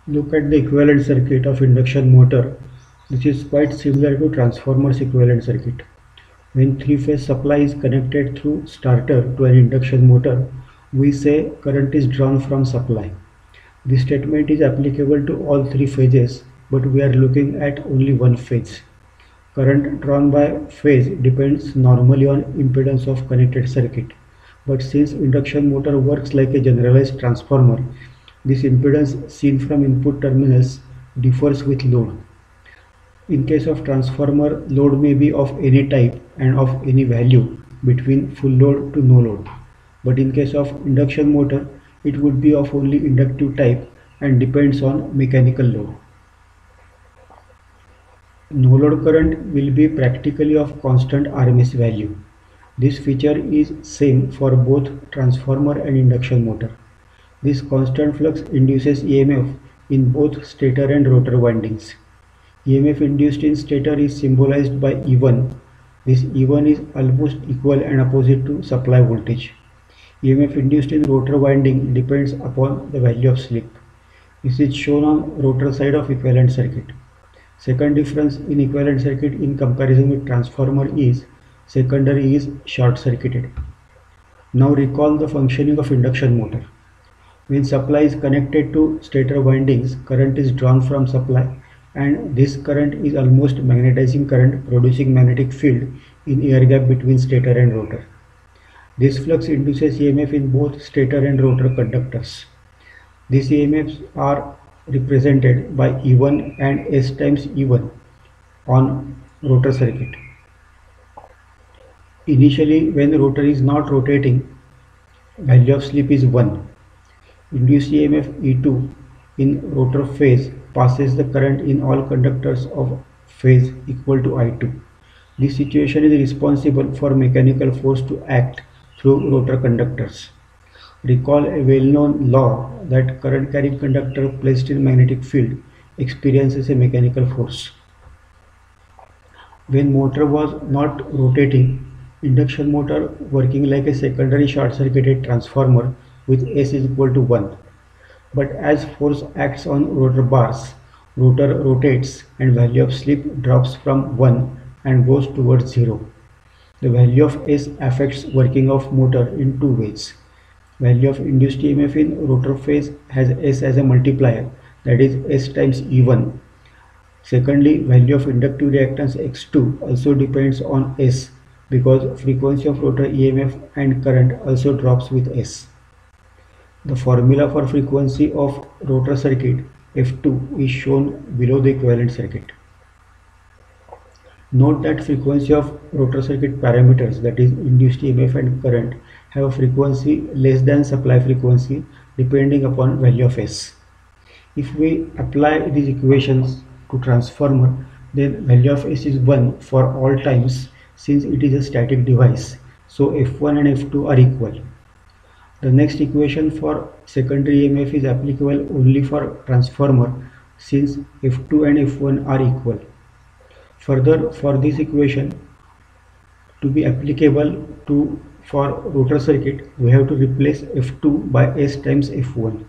Look at the equivalent circuit of induction motor. This is quite similar to transformer's equivalent circuit. When three-phase supply is connected through starter to an induction motor, we say current is drawn from supply. This statement is applicable to all three phases, but we are looking at only one phase. Current drawn by phase depends normally on impedance of connected circuit, but since induction motor works like a generalized transformer, this impedance seen from input terminals differs with load. In case of transformer, load may be of any type and of any value between full load to no load. But in case of induction motor, it would be of only inductive type and depends on mechanical load. No load current will be practically of constant RMS value. This feature is same for both transformer and induction motor. This constant flux induces EMF in both stator and rotor windings. EMF induced in stator is symbolized by E1. This E1 is almost equal and opposite to supply voltage. EMF induced in rotor winding depends upon the value of slip. This is shown on rotor side of equivalent circuit. Second difference in equivalent circuit in comparison with transformer is secondary is short circuited. Now recall the functioning of induction motor. When supply is connected to stator windings, current is drawn from supply, and this current is almost magnetizing current producing magnetic field in air gap between stator and rotor. This flux induces EMF in both stator and rotor conductors. These EMFs are represented by E1 and S times E1 on rotor circuit. Initially, when the rotor is not rotating, value of slip is 1. Induced EMF E2 in rotor phase passes the current in all conductors of phase equal to I2. This situation is responsible for mechanical force to act through rotor conductors. Recall a well-known law that current carrying conductor placed in magnetic field experiences a mechanical force. When motor was not rotating, induction motor working like a secondary short-circuited transformer with S is equal to 1. But as force acts on rotor bars, rotor rotates and value of slip drops from 1 and goes towards 0. The value of S affects working of motor in two ways. Value of induced EMF in rotor phase has S as a multiplier, that is S times E1. Secondly, value of inductive reactance X2 also depends on S because frequency of rotor EMF and current also drops with S. The formula for frequency of rotor circuit F2 is shown below the equivalent circuit. Note that frequency of rotor circuit parameters, that is induced EMF and current, have a frequency less than supply frequency depending upon value of S. If we apply these equations to transformer, then value of S is 1 for all times since it is a static device. So F1 and F2 are equal. The next equation for secondary EMF is applicable only for transformer since F2 and F1 are equal. Further, for this equation to be applicable for rotor circuit, we have to replace F2 by S times F1.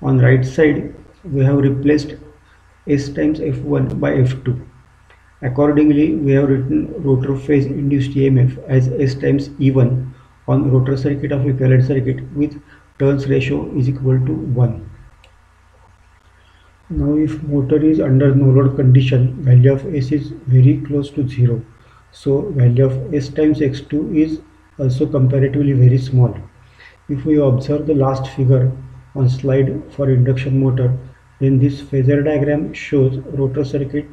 On right side, we have replaced S times F1 by F2. Accordingly, we have written rotor phase induced EMF as S times E1 on rotor circuit of equivalent circuit with turns ratio is equal to 1. Now if motor is under no load condition, value of S is very close to 0. So value of S times X2 is also comparatively very small. If we observe the last figure on slide for induction motor, then this phasor diagram shows rotor circuit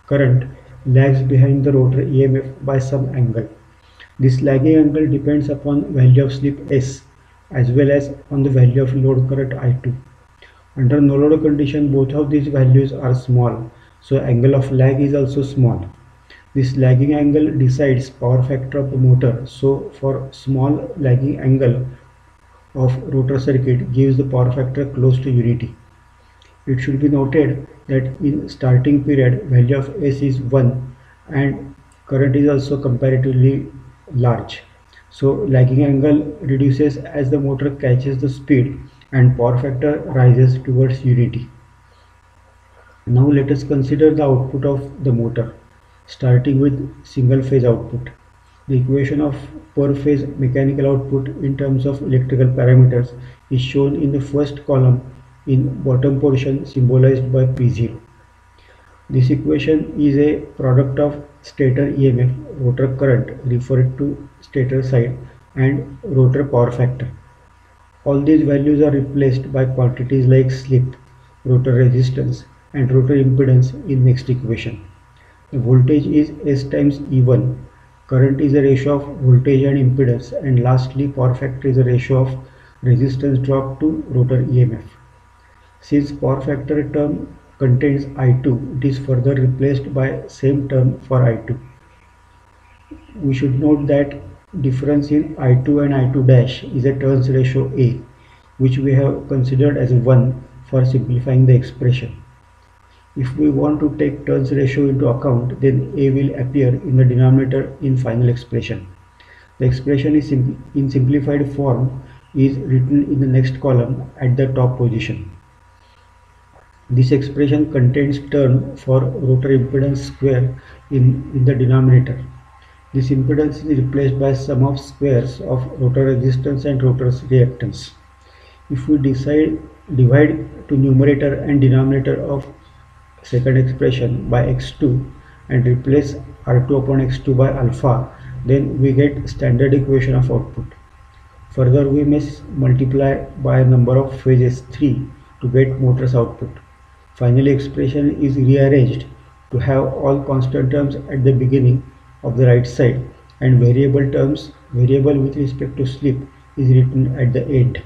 current lags behind the rotor EMF by some angle. This lagging angle depends upon value of slip S as well as on the value of load current I2. Under no load condition, both of these values are small, so angle of lag is also small. This lagging angle decides power factor of the motor, so for small lagging angle of rotor circuit gives the power factor close to unity. It should be noted that in starting period value of S is 1 and current is also comparatively large. So lagging angle reduces as the motor catches the speed and power factor rises towards unity. Now let us consider the output of the motor, starting with single phase output. The equation of per phase mechanical output in terms of electrical parameters is shown in the first column in bottom portion symbolized by P0. This equation is a product of stator EMF, rotor current referred to stator side, and rotor power factor. All these values are replaced by quantities like slip, rotor resistance, and rotor impedance in next equation. The voltage is S times E1, current is a ratio of voltage and impedance, and lastly power factor is a ratio of resistance drop to rotor EMF. Since power factor term contains I2, it is further replaced by same term for I2. We should note that difference in I2 and I2 dash is a turns ratio A, which we have considered as 1 for simplifying the expression. If we want to take turns ratio into account, then A will appear in the denominator in final expression. The expression is in simplified form is written in the next column at the top position. This expression contains term for rotor impedance square in the denominator. This impedance is replaced by sum of squares of rotor resistance and rotor reactance. If we divide to numerator and denominator of second expression by x2 and replace R2 upon x2 by alpha, then we get standard equation of output. Further, we may multiply by a number of phases 3 to get motor's output. Finally, expression is rearranged to have all constant terms at the beginning of the right side and variable with respect to slip is written at the end.